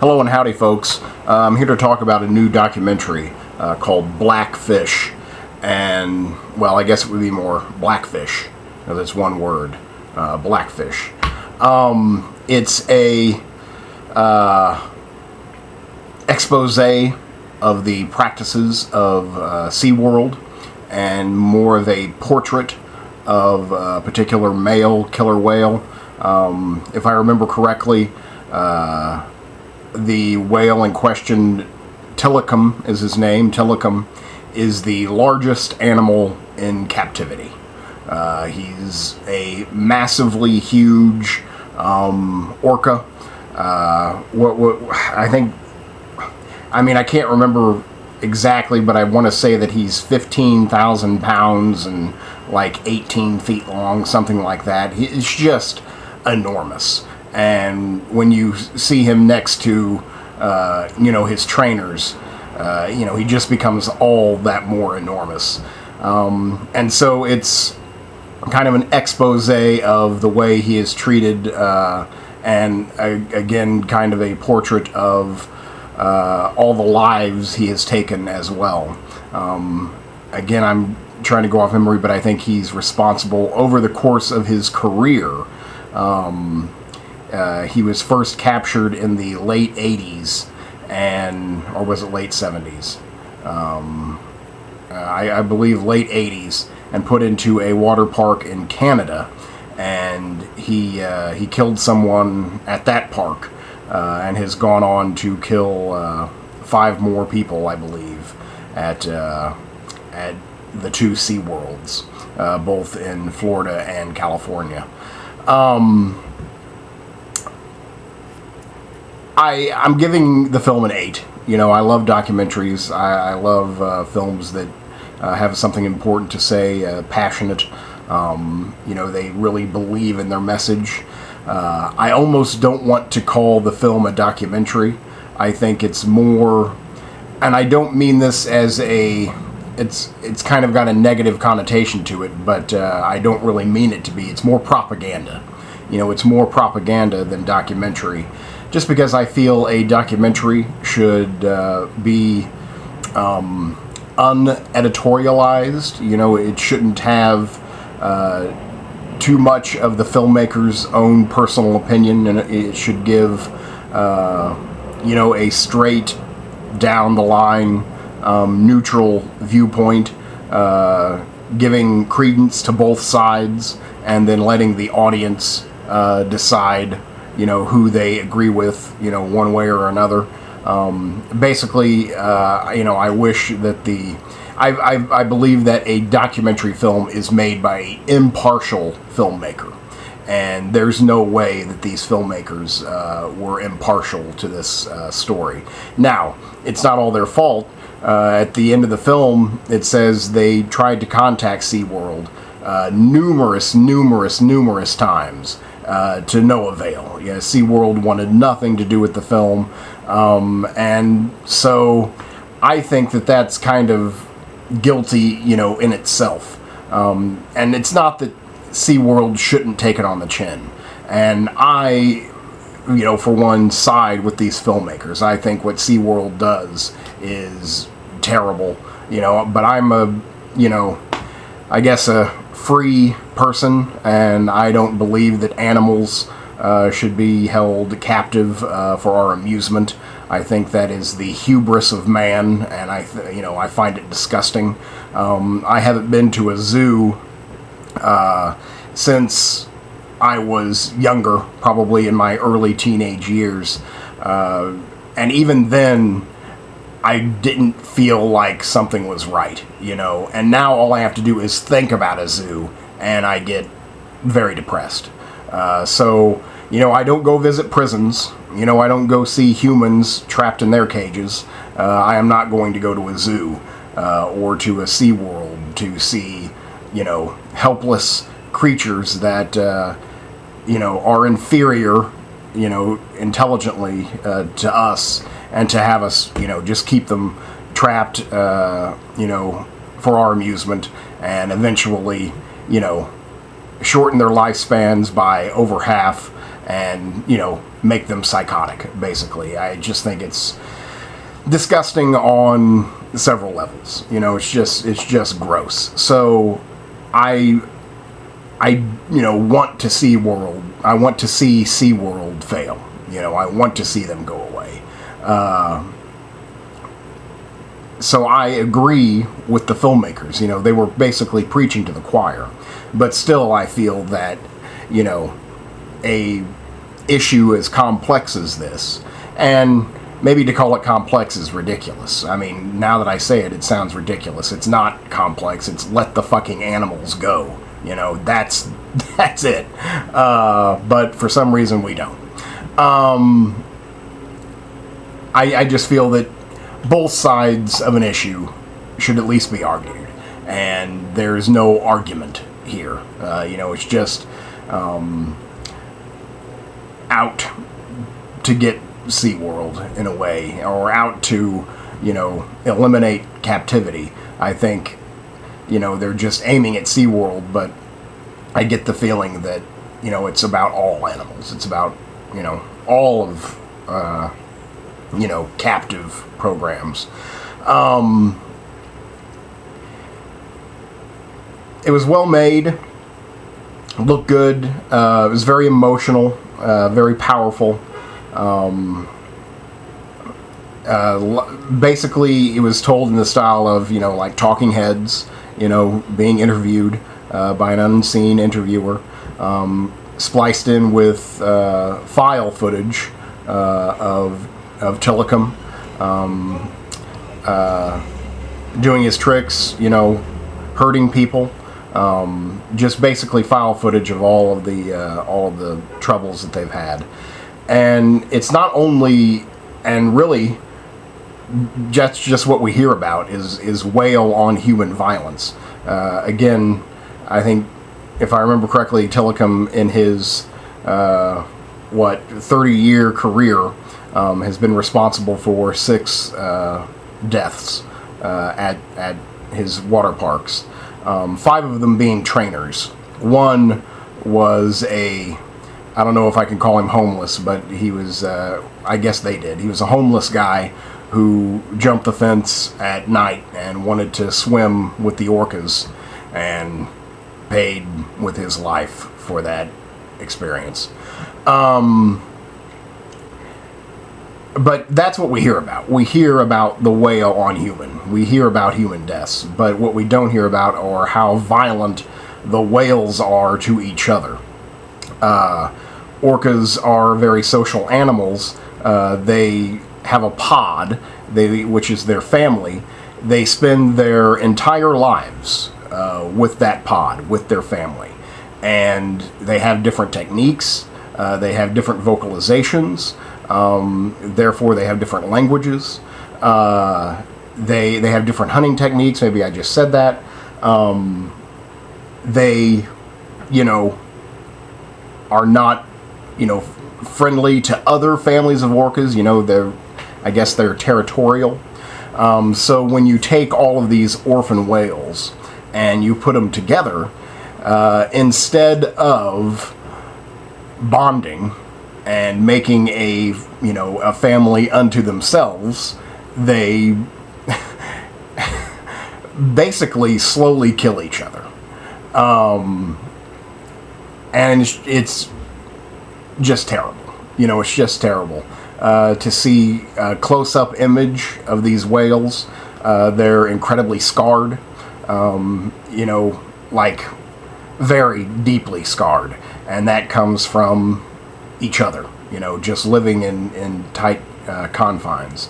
Hello and howdy, folks. I'm here to talk about a new documentary called Blackfish, and, well, I guess it would be more Blackfish, because it's one word, Blackfish. It's a expose of the practices of SeaWorld, and more of a portrait of a particular male killer whale. If I remember correctly, the whale in question, Tilikum is his name. Tilikum is the largest animal in captivity. He's a massively huge orca. I can't remember exactly, but I want to say that he's 15,000 pounds and like 18 feet long, something like that. He's just enormous. And when you see him next to, his trainers, he just becomes all that more enormous. And so it's kind of an expose of the way he is treated, and again, kind of a portrait of all the lives he has taken as well. Again, I'm trying to go off memory, but I think he's responsible over the course of his career. He was first captured in the late 80s, or was it late 70s? I believe late 80s, and put into a water park in Canada, and he killed someone at that park, and has gone on to kill 5 more people, I believe, at the 2 SeaWorlds, both in Florida and California. I'm giving the film an 8. I love documentaries. I love films that have something important to say, passionate. They really believe in their message. I almost don't want to call the film a documentary. I think it's more, and I don't mean this as it's kind of got a negative connotation to it, but I don't really mean it to be. It's more propaganda. It's more propaganda than documentary. Just because I feel a documentary should be uneditorialized. It shouldn't have too much of the filmmaker's own personal opinion, and it should give, a straight down the line, neutral viewpoint, giving credence to both sides, and then letting the audience decide who they agree with, one way or another. Basically, I wish that I believe that a documentary film is made by an impartial filmmaker. And there's no way that these filmmakers were impartial to this story. Now, it's not all their fault. At the end of the film, it says they tried to contact SeaWorld numerous times. To no avail. SeaWorld wanted nothing to do with the film, and so I think that that's kind of guilty, in itself. And it's not that SeaWorld shouldn't take it on the chin. And I, for one, side with these filmmakers. I think what SeaWorld does is terrible, but I'm I guess a free person, and I don't believe that animals should be held captive for our amusement. I think that is the hubris of man, and I find it disgusting. I haven't been to a zoo since I was younger, probably in my early teenage years, and even then I didn't feel like something was right, and now all I have to do is think about a zoo, and I get very depressed. So, I don't go visit prisons, I don't go see humans trapped in their cages. I am not going to go to a zoo, or to a SeaWorld to see, helpless creatures that, are inferior, intelligently, to us, and to have us, just keep them trapped, for our amusement, and eventually, shorten their lifespans by over half, and, you know, make them psychotic, basically. I just think it's disgusting on several levels. You know, it's just gross. So I you know, want to see SeaWorld fail. You know, I want to see them go away. So I agree with the filmmakers. You know, they were basically preaching to the choir. But still, I feel that, you know, a issue as complex as this, and maybe to call it complex is ridiculous. I mean, now that I say it, it sounds ridiculous. It's not complex. It's let the fucking animals go. You know, that's it. But for some reason, we don't. I just feel that both sides of an issue should at least be argued, and there's no argument here. You know, it's just out to get SeaWorld in a way, or out to, you know, eliminate captivity. I think, you know, they're just aiming at SeaWorld, but I get the feeling that, you know, it's about all animals. It's about, you know, all of, you know, captive programs. It was well made, looked good, it was very emotional, very powerful. Basically, it was told in the style of, you know, like Talking Heads, you know, being interviewed by an unseen interviewer, spliced in with file footage of Tilikum doing his tricks, you know, hurting people. Just basically file footage of all of the troubles that they've had. And it's not only, and really, just what we hear about is whale on human violence. Again, I think, if I remember correctly, Tilikum in his 30-year career has been responsible for 6 deaths at his water parks. 5 of them being trainers. One was I don't know if I can call him homeless, but he was, I guess they did. He was a homeless guy who jumped the fence at night and wanted to swim with the orcas, and paid with his life for that experience. But that's what we hear about. We hear about the whale on human. We hear about human deaths. But what we don't hear about are how violent the whales are to each other. Orcas are very social animals. They have a pod, which is their family. They spend their entire lives with that pod, with their family. And they have different techniques. They have different vocalizations. Therefore, they have different languages. They have different hunting techniques. Maybe I just said that. They, you know, are not, you know, friendly to other families of orcas. You know, I guess they're territorial. So when you take all of these orphan whales and you put them together, instead of bonding and making a family unto themselves, they basically slowly kill each other. And it's just terrible. You know, it's just terrible. To see a close-up image of these whales, they're incredibly scarred. You know, like very deeply scarred. And that comes from each other, you know, just living in tight confines.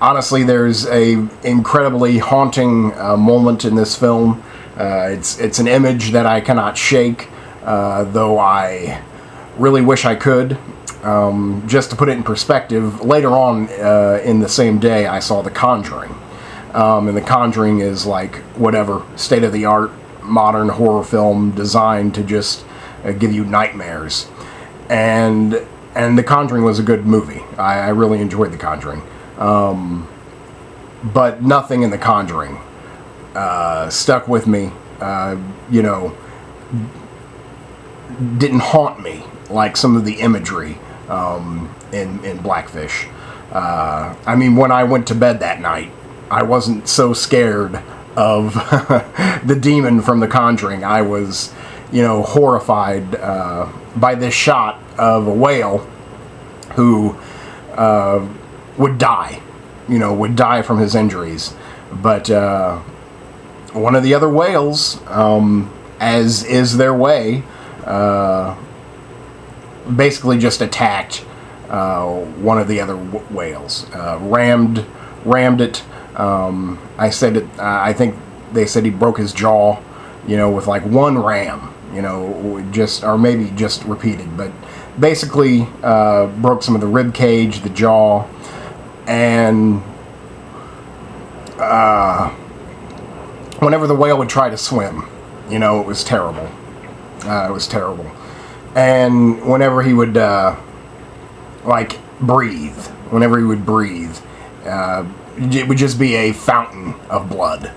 Honestly, there's a incredibly haunting moment in this film. It's an image that I cannot shake, though I really wish I could. Just to put it in perspective, later on in the same day, I saw The Conjuring. And The Conjuring is like whatever, state-of-the-art modern horror film designed to just give you nightmares. And The Conjuring was a good movie. I really enjoyed The Conjuring. But nothing in The Conjuring stuck with me. You know, didn't haunt me like some of the imagery in Blackfish. I mean, when I went to bed that night, I wasn't so scared of the demon from The Conjuring. I was, horrified by this shot of a whale who would die, would die from his injuries. But one of the other whales, as is their way, basically just attacked one of the other whales, rammed it. I think they said he broke his jaw, with like one ram, or maybe just repeated, but basically broke some of the rib cage, the jaw, and whenever the whale would try to swim, it was terrible. It was terrible. And whenever he would breathe, it would just be a fountain of blood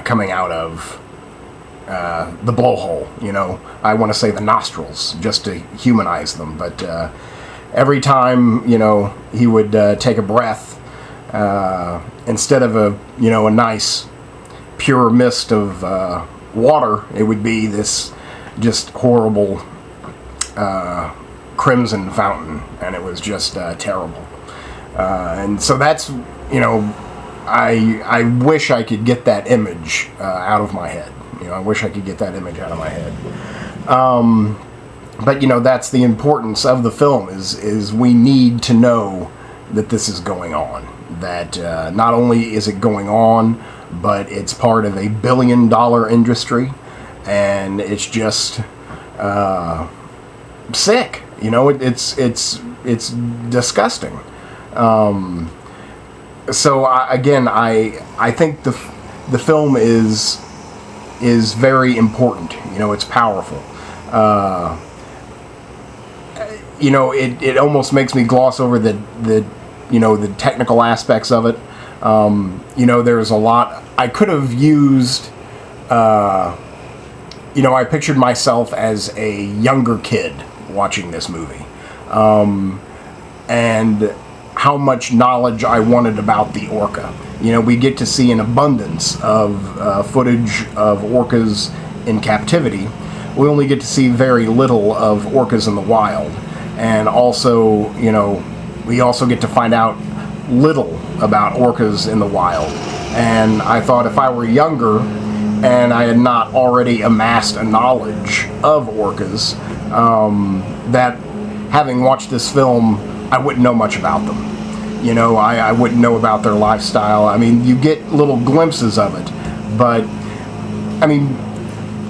coming out of the blowhole. I want to say the nostrils, just to humanize them. But every time he would take a breath, instead of a nice pure mist of water, it would be this just horrible crimson fountain, and it was just terrible. And so that's, I wish I could get that image out of my head. I wish I could get that image out of my head. But that's the importance of the film, is we need to know that this is going on. That not only is it going on, but it's part of a $1 billion industry, and it's just sick. It's disgusting. So I think the film is very important. It's powerful. It almost makes me gloss over the technical aspects of it. There's a lot I could have used. I pictured myself as a younger kid watching this movie, and how much knowledge I wanted about the orca. We get to see an abundance of footage of orcas in captivity. We only get to see very little of orcas in the wild. And also, we also get to find out little about orcas in the wild. And I thought if I were younger and I had not already amassed a knowledge of orcas, that having watched this film, I wouldn't know much about them. I wouldn't know about their lifestyle. I mean, you get little glimpses of it, but I mean,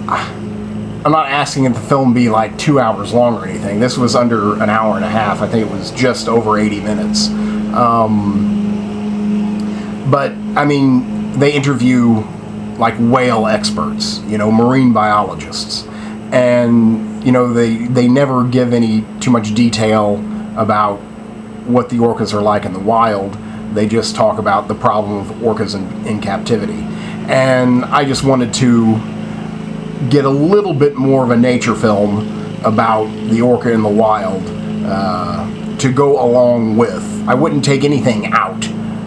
I'm not asking that the film be like 2 hours long or anything. This was under an hour and a half. I think it was just over 80 minutes. But I mean, they interview like whale experts, marine biologists, and they never give any too much detail about what the orcas are like in the wild. They just talk about the problem of orcas in captivity. And I just wanted to get a little bit more of a nature film about the orca in the wild to go along with. I wouldn't take anything out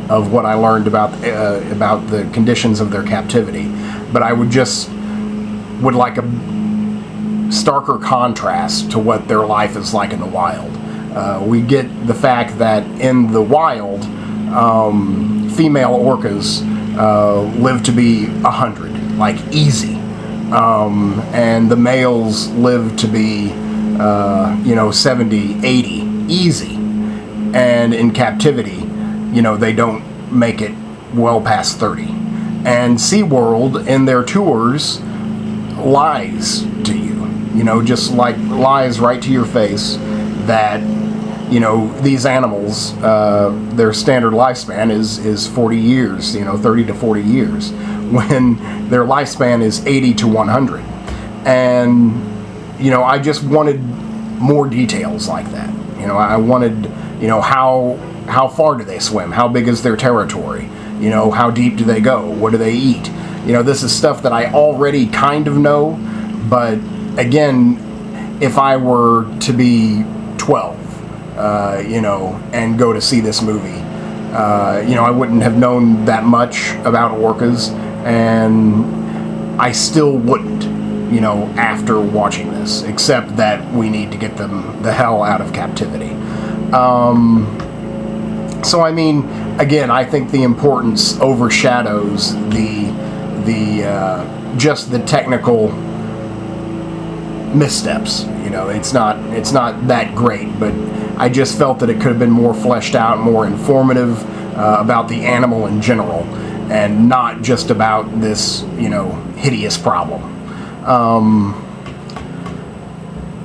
of what I learned about the conditions of their captivity, but I would like a starker contrast to what their life is like in the wild. We get the fact that in the wild, female orcas live to be 100, like easy. And the males live to be, 70, 80, easy. And in captivity, they don't make it well past 30. And SeaWorld, in their tours, lies to you, just like lies right to your face that, these animals, their standard lifespan is 40 years, 30 to 40 years, when their lifespan is 80 to 100. And, I just wanted more details like that. I wanted, how far do they swim? How big is their territory? How deep do they go? What do they eat? This is stuff that I already kind of know, but again, if I were to be 12, and go to see this movie. I wouldn't have known that much about orcas, and I still wouldn't, after watching this, except that we need to get them the hell out of captivity. So I mean, again, I think the importance overshadows just the technical missteps. It's not that great, but I just felt that it could have been more fleshed out, more informative about the animal in general, and not just about this, hideous problem.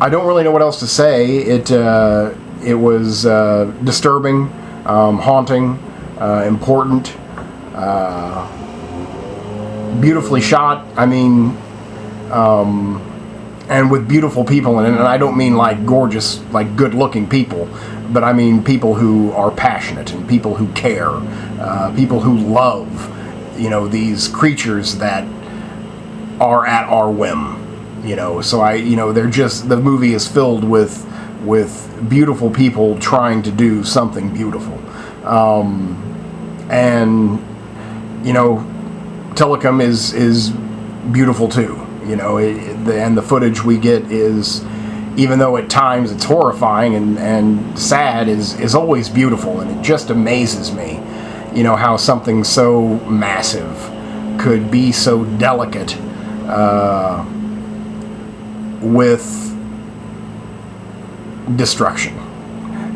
I don't really know what else to say. It was disturbing, haunting, important, beautifully shot. I mean, and with beautiful people in it. And I don't mean like gorgeous, like good-looking people, but I mean people who are passionate and people who care, people who love, these creatures that are at our whim. So the movie is filled with beautiful people trying to do something beautiful. And Telecom is beautiful too. And the footage we get is, even though at times it's horrifying and sad, is always beautiful, and it just amazes me, how something so massive could be so delicate with destruction.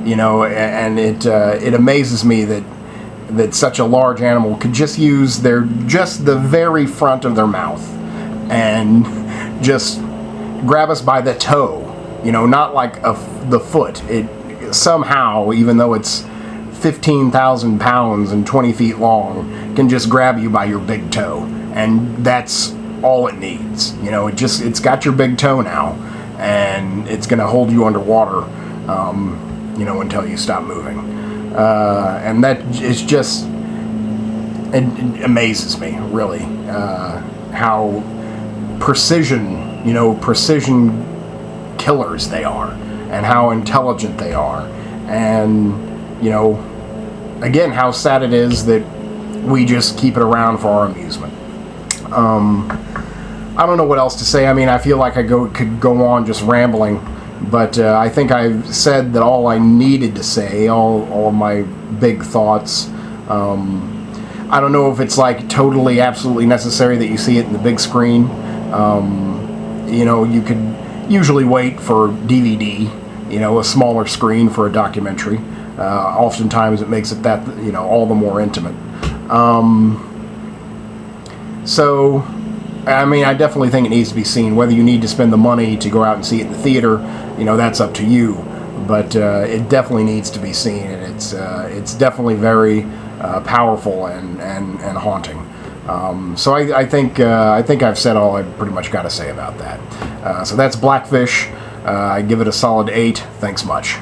And it amazes me that such a large animal could just use the very front of their mouth and just grab us by the toe, not like the foot. It somehow, even though it's 15,000 pounds and 20 feet long, can just grab you by your big toe, and that's all it needs. It's got your big toe now, and it's going to hold you underwater, until you stop moving. And that is just, it amazes me, really, how precision killers they are, and how intelligent they are, and again, how sad it is that we just keep it around for our amusement. I don't know what else to say. I mean, I feel like I could go on just rambling, but I think I've said that all I needed to say, all of my big thoughts. I don't know if it's like totally, absolutely necessary that you see it in the big screen. You could usually wait for DVD, a smaller screen for a documentary. Oftentimes it makes it that, all the more intimate. So, I mean, I definitely think it needs to be seen. Whether you need to spend the money to go out and see it in the theater, that's up to you. But it definitely needs to be seen, and it's definitely very powerful and haunting. So I think I've said all I pretty much got to say about that. So that's Blackfish. I give it a solid 8. Thanks much.